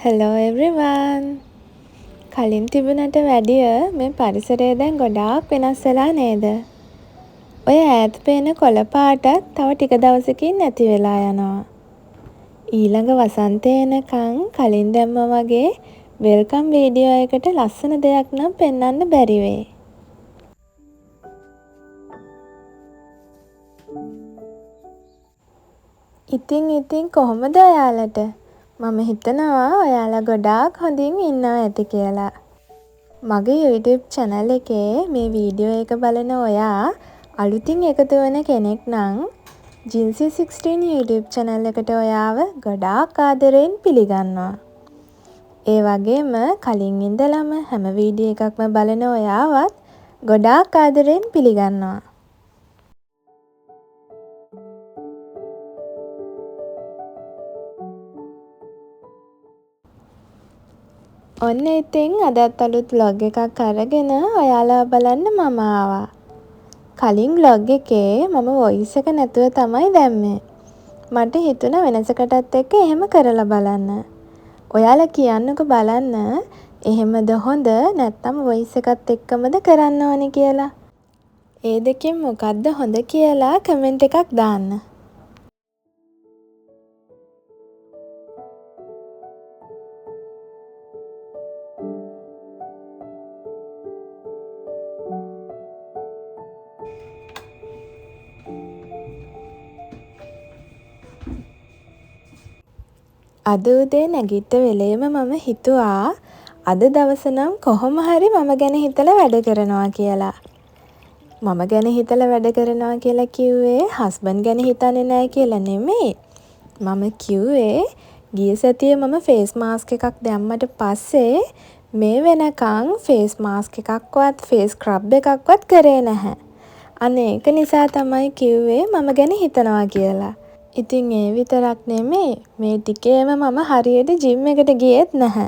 Hello everyone. කලින් තිබුණට වැඩිය මේ පරිසරය දැන් ගොඩාක් වෙනස් වෙලා නේද? ඔය ඈත පේන කොළ පාටත් තව ටික දවසකින් නැති වෙලා යනවා. ඊළඟ වසන්තය එනකන් කලින් දැම්මා වගේ වෙල්කම් වීඩියෝ එකට ලස්සන දෙයක් නම් පෙන්වන්න බැරි වෙයි. ඉතින් කොහොමද ඔයාලට? මම හිතනවා ඔයාලා ගොඩාක් හොඳින් ඉන්නවා ඇති කියලා. මගේ YouTube channel එකේ මේ වීඩියෝ එක බලන ඔයා අලුතින් එකතු වෙන කෙනෙක් නම් GC16 YouTube channel එකට ඔයාව ගොඩාක් ආදරෙන් පිළිගන්නවා. ඒ වගේම කලින් ඉඳලම හැම වීඩියෝ එකක්ම බලන ඔයාවත් ගොඩාක් ආදරෙන් පිළිගන්නවා. ඔන්න ඉතින් අදත් අලුත් vlog එකක් අරගෙන ඔයාලා බලන්න මම ආවා. කලින් vlog එකේ මම voice එක නැතුව තමයි දැම්මේ. මට හිතුණා වෙනසකටත් එක්ක එහෙම කරලා බලන්න. ඔයාලා කියන්නකෝ බලන්න එහෙමද හොඳ නැත්නම් voice එකත් එක්කමද කරන්න ඕනේ කියලා. ඒ දෙකෙන් මොකක්ද හොඳ කියලා කමෙන්ට් එකක් දාන්න. අද උදේ නැගිට වෙලේම මම හිතුවා අද දවස නම් කොහොම හරි මම ගැන හිතලා වැඩ කරනවා කියලා. මම ගැන හිතලා වැඩ කරනවා කියලා කිව්වේ හස්බන්ඩ් ගැන හිතන්නේ නැහැ කියලා නෙමෙයි. මම කිව්වේ ගිය සතියේ මම ෆේස් මාස්ක් එකක් දැම්මට පස්සේ මේ වෙනකන් ෆේස් මාස්ක් එකක්වත් ෆේස් ස්ක්‍රබ් එකක්වත් කරේ නැහැ. අනේ ඒක නිසා තමයි කිව්වේ මම ගැන හිතනවා කියලා. ඉතින් ඒ විතරක් නෙමෙයි මේ ටිකේම මම හරියට ජිම් එකට ගියෙත් නැහැ.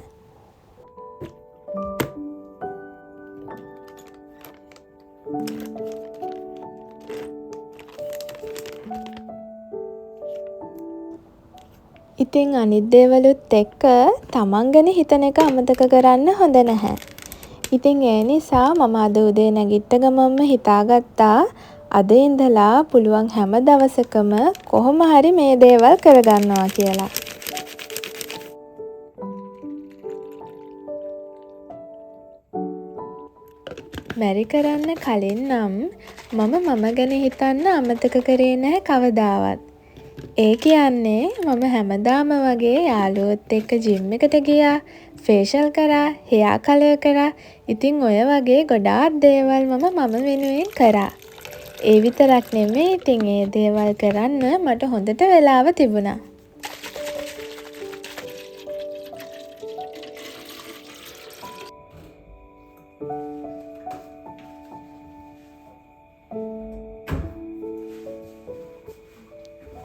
ඉතින් අනිත් දේවලුත් එක්ක තමන් ගැන හිතන එක අමතක කරන්න හොඳ නැහැ. ඉතින් ඒ නිසා මම අද උදේ නැගිට්ට ගමන්ම හිතාගත්තා අද ඉඳලා පුළුවන් හැම දවසකම කොහොම හරි මේ දේවල් කරගන්නවා කියලා. මැරි කරන්න කලින් නම් මම ගැන හිතන්න අමතක කරේ නැහැ කවදාවත්. ඒ කියන්නේ මම හැමදාම වගේ යාළුවොත් එක්ක ජිම් එකට ගියා, ෆේෂල් කරා, හෙයා කලර් කරා. ඉතින් ඔය වගේ ගොඩාක් දේවල් මම වෙනුවෙන් කරා. ඒ විතරක් නෙමෙයි ඉතින් ඒ දේවල් කරන්න මට හොඳට වෙලාව තිබුණා.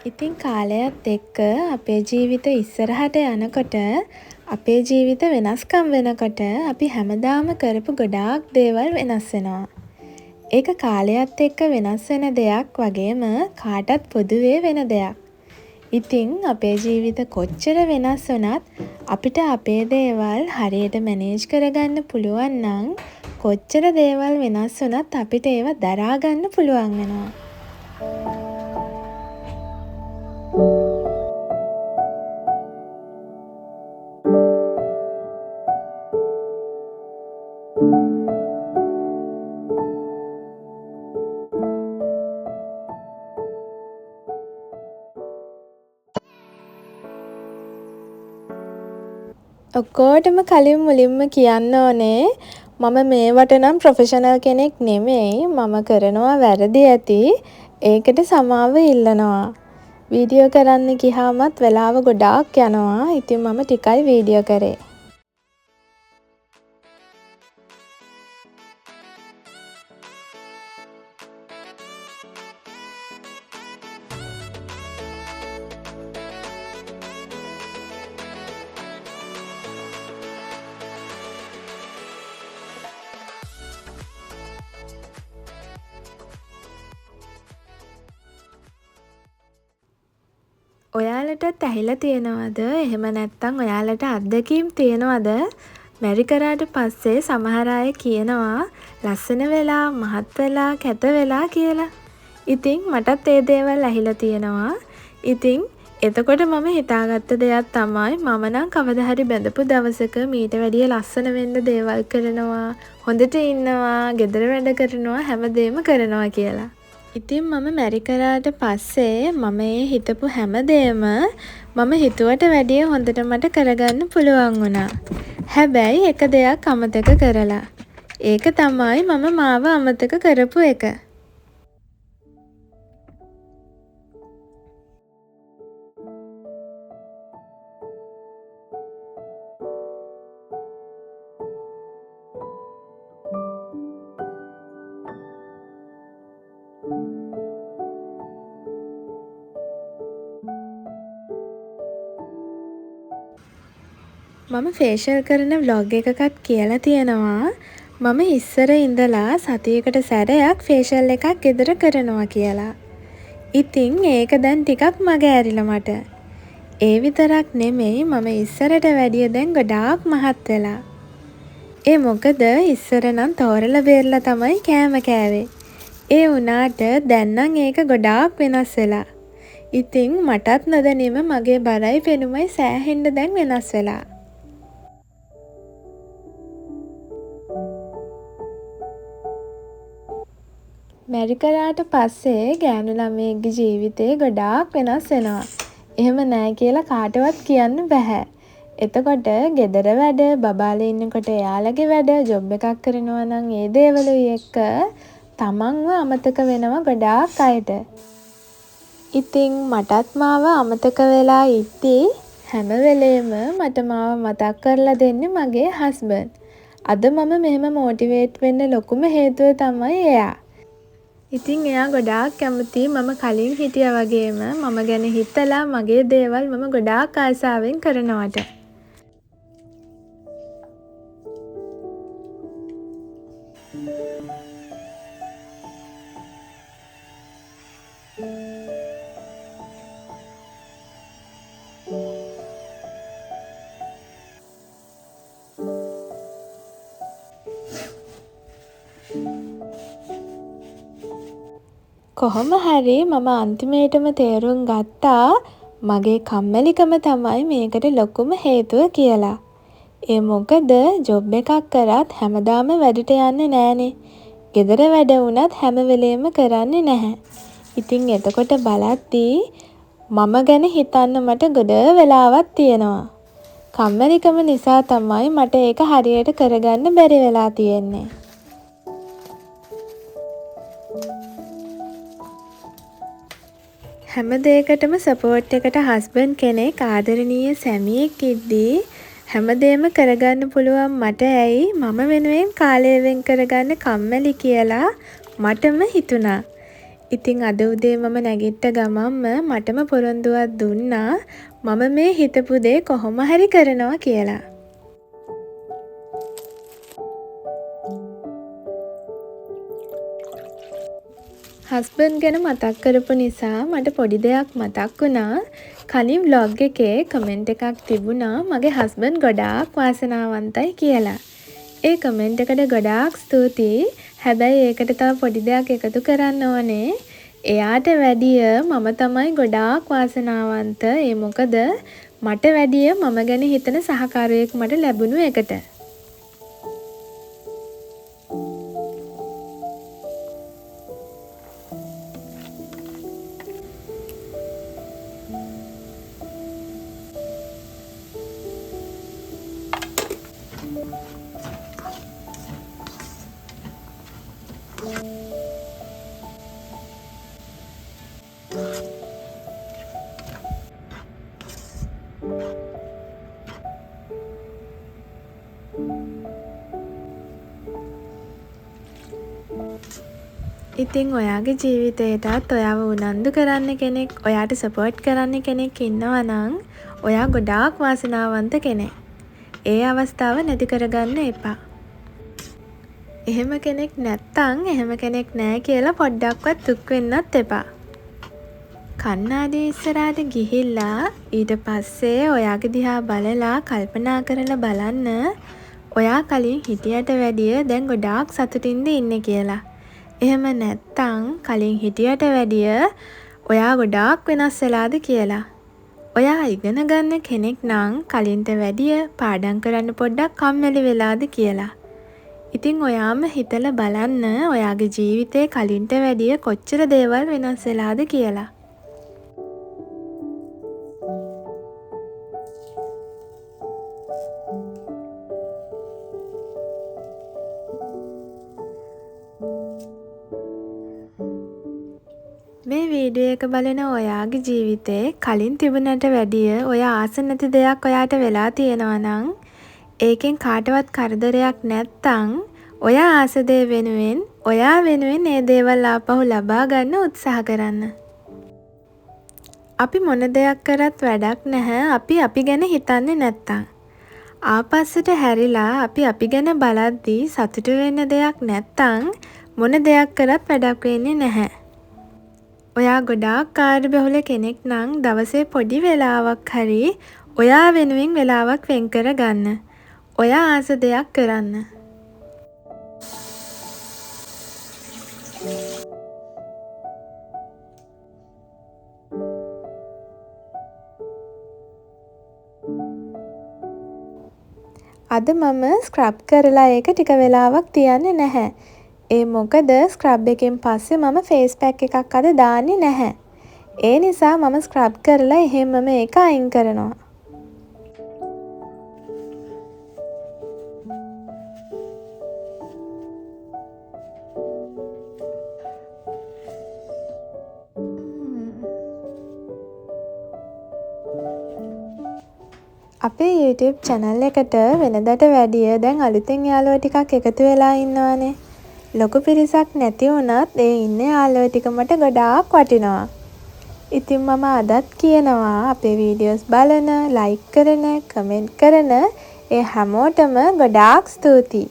ඉතින් කාලයත් එක්ක අපේ ජීවිත ඉස්සරහට යනකොට අපේ ජීවිත වෙනස්කම් වෙනකොට අපි හැමදාම කරපු ගොඩාක් දේවල් වෙනස් වෙනවා. ඒක කාලයත් එක්ක වෙනස් වෙන දෙයක් වගේම කාටත් පොදුවේ වෙන දෙයක්. ඉතින් අපේ ජීවිත කොච්චර වෙනස් වුණත් අපිට අපේ දේවල් හරියට මැනේජ් කරගන්න පුළුවන් නම් කොච්චර දේවල් වෙනස් වුණත් අපිට ඒවා දරා ගන්න පුළුවන් වෙනවා. ඔක්කොටම කලින් මුලින්ම කියන්න ඕනේ මම මේවට නම් ප්‍රොෆෙෂනල් කෙනෙක් නෙමෙයි. මම කරනවා වැරදි ඇති. ඒකට සමාව ඉල්ලනවා. වීඩියෝ කරන්න ගියාමත් වෙලාව ගොඩාක් යනවා. ඉතින් මම ටිකයි වීඩියෝ කරේ. ඔයාලටත් ඇහිලා තියෙනවද? එහෙම නැත්නම් ඔයාලට අත්දැකීම් තියෙනවද? මැරි කරාට පස්සේ සමහර අය කියනවා ලස්සන වෙලා, මහත් වෙලා, කැත වෙලා කියලා. ඉතින් මටත් ඒ දේවල් ඇහිලා තියෙනවා. ඉතින් එතකොට මම හිතාගත්ත දෙයක් තමයි මම නම් කවදා හරි බැඳපු දවසක මීට වැඩිය ලස්සන වෙන්න දේවල් කරනවා, හොඳට ඉන්නවා, ගෙදර වැඩ කරනවා, හැමදේම කරනවා කියලා. ඉතින් මම මැරි කරාට පස්සේ මම ඒ හිතපු හැමදේම මම හිතුවට වැඩිය හොඳට මට කරගන්න පුළුවන් වුණා. හැබැයි එක දෙයක් අමතක කරලා. ඒක තමයි මම මාව අමතක කරපු එක. මම ෆේෂල් කරන ව්ලොග් එකකත් කියලා තියෙනවා මම ඉස්සර ඉඳලා සතියකට සැරයක් ෆේෂල් එකක් ගෙදර කරනවා කියලා. ඉතින් ඒක දැන් ටිකක් මග ඇරිලා මට. ඒ විතරක් නෙමෙයි මම ඉස්සරට වැඩිය දැන් ගොඩාක් මහත් වෙලා. ඒ මොකද ඉස්සර නම් තෝරලා බේරලා තමයි කෑම කෑවේ. ඒ වුණාට දැන් නම් ඒක ගොඩාක් වෙනස් වෙලා. ඉතින් මටත් නොදැනීම මගේ බරයි පෙනුමයි සෑහෙන්න දැන් වෙනස් වෙලා. මැරි කරාට පස්සේ ගෑනු ළමයෙක්ගේ ජීවිතේ ගොඩාක් වෙනස් වෙනවා. එහෙම නෑ කියලා කාටවත් කියන්න බෑ. එතකොට ගෙදර වැඩ, බබාලා ඉන්නකොට එයාලගේ වැඩ, ජොබ් එකක් කරනවා නම් ඒ දේවලුයි එක්ක තමන්ව අමතක වෙනවා ගොඩාක් අයට. ඉතින් මටත් මාව අමතක වෙලා ඉද්දී හැම වෙලේම මට මාව මතක් කරලා දෙන්නේ මගේ හස්බන්ඩ්. අද මම මෙහෙම මොටිවේට් වෙන්න ලොකුම හේතුව තමයි එයා. ඉතින් එයා ගොඩාක් කැමතියි මම කලින් හිටියා වගේම මම ගැන හිතලා මගේ දේවල් මම ගොඩාක් ආසාවෙන් කරනවට. කොහොම හරි මම අන්තිමේටම තේරුම් ගත්තා මගේ කම්මැලිකම තමයි මේකට ලොකුම හේතුව කියලා. ඒ මොකද ජොබ් එකක් කරත් හැමදාම වැඩට යන්නේ නෑනේ. ගෙදර වැඩ වුණත් හැම වෙලේම කරන්නේ නැහැ. ඉතින් එතකොට බලද්දී මම ගැන හිතන්න මට ගොඩ වෙලාවක් තියෙනවා. කම්මැලිකම නිසා තමයි මට ඒක හරියට කරගන්න බැරි වෙලා තියෙන්නේ. හැම දෙයකටම සපෝට් එකට හස්බන්ඩ් කෙනෙක් ආදරණීය සැමියෙක් ඉද්දී හැමදේම කරගන්න පුළුවන් මට ඇයි මම වෙනුවෙන් කාලය වෙන් කරගන්න කම්මැලි කියලා මටම හිතුණා. ඉතින් අද උදේ මම නැගිට්ට ගමන්ම මටම පොරොන්දුවක් දුන්නා මම මේ හිතපු දේ කොහොම හරි කරනවා කියලා. හස්බන්ඩ් ගැන මතක් කරපු නිසා මට පොඩි දෙයක් මතක් වුණා. කලින් ව්ලොග් එකේ කමෙන්ට් එකක් තිබුණා මගේ හස්බන්ඩ් ගොඩාක් වාසනාවන්තයි කියලා. ඒ කමෙන්ට් එකට ගොඩාක් ස්තුතියි. හැබැයි ඒකට තව පොඩි දෙයක් එකතු කරන්න ඕනේ. එයාට වැඩිය මම තමයි ගොඩාක් වාසනාවන්ත. ඒ මොකද මට වැඩිය මම ගැන හිතන සහකාරයෙක් මට ලැබුණු එකට. ඉතින් ඔයාගේ ජීවිතේටත් ඔයාව උනන්දු කරන්න කෙනෙක්, ඔයාට සපෝට් කරන්න කෙනෙක් ඉන්නවා නම් ඔයා ගොඩාක් වාසනාවන්ත කෙනෙක්. ඒ අවස්ථාව නැති කරගන්න එපා. එහෙම කෙනෙක් නැත්තම් එහෙම කෙනෙක් නැහැ කියලා පොඩ්ඩක්වත් දුක් වෙන්නත් එපා. කන්නාඩි ඉස්සරහට ගිහිල්ලා ඊට පස්සේ ඔයාගේ දිහා බලලා කල්පනා කරලා බලන්න ඔයා කලින් හිටියට වැඩිය දැන් ගොඩාක් සතුටින්ද ඉන්නේ කියලා. එහෙම නැත්තම් කලින් හිටියට වැඩිය ඔයා ගොඩාක් වෙනස් වෙලාද කියලා. ඔයා ඉගෙන ගන්න කෙනෙක් නම් කලින්ට වැඩිය පාඩම් කරන්න පොඩ්ඩක් කම්මැලි වෙලාද කියලා. ඉතින් ඔයාම හිතලා බලන්න ඔයාගේ ජීවිතේ කලින්ට වැඩිය කොච්චර දේවල් වෙනස් වෙලාද කියලා. මේ වීඩියෝ එක බලන ඔයාගේ ජීවිතේ කලින් තිබුණට වැඩිය ඔයා ආස නැති දෙයක් ඔයාට වෙලා තියෙනවා නම් ඒකෙන් කාටවත් කරදරයක් නැත්තම් ඔයා ආස දේ වෙනුවෙන් ඔයා වෙනුවෙන් ඒ දේවල් ආපහු ලබා ගන්න උත්සාහ කරන්න. අපි මොන දෙයක් කරත් වැඩක් නැහැ අපි ගැන හිතන්නේ නැත්තම්. ආපස්සට හැරිලා අපි ගැන බලද්දී සතුටු වෙන්න දෙයක් නැත්තම් මොන දෙයක් කරත් වැඩක් වෙන්නේ නැහැ. ඔයා ගොඩාක් කාර්යබහුල කෙනෙක් නම් දවසේ පොඩි වෙලාවක් හරි ඔයා වෙනුවෙන් වෙලාවක් වෙන් කර ගන්න. ඔයා ආස දෙයක් කරන්න. අද මම ස්ක්‍රබ් කරලා ඒක ටික වෙලාවක් තියන්නේ නැහැ. ඒ මොකද ස්ක්‍රබ් එකෙන් පස්සේ මම ෆේස් පැක් එකක් අද දාන්නේ නැහැ. ඒ නිසා මම ස්ක්‍රබ් කරලා එහෙමම ඒක අයින් කරනවා. අපේ YouTube channel එකට වෙනදට වැඩිය දැන් අලුතෙන් යාළුවෝ ටිකක් එකතු වෙලා ඉන්නවානේ. ලොකු පිරිසක් නැති වුණත් ඒ ඉන්න යාළුවෝ ටික මට ගොඩාක් වටිනවා. ඉතින් මම අදත් කියනවා අපේ වීඩියෝස් බලන, ලයික් කරන, කමෙන්ට් කරන ඒ හැමෝටම ගොඩාක් ස්තුතියි.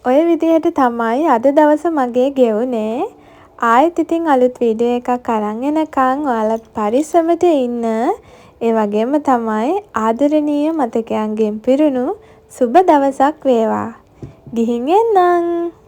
ඔය විදිහට තමයි අද දවස මගේ ගෙවුනේ. ආයෙත් ඉතින් අලුත් වීඩියෝ එකක් අරන් එනකන් ඔයාලත් පරිස්සමට ඉන්න. ඒ වගේම තමයි ආදරණීය මතකයන්ගෙන් පිරුණු සුබ දවසක් වේවා. ගිහින් එන්නම්.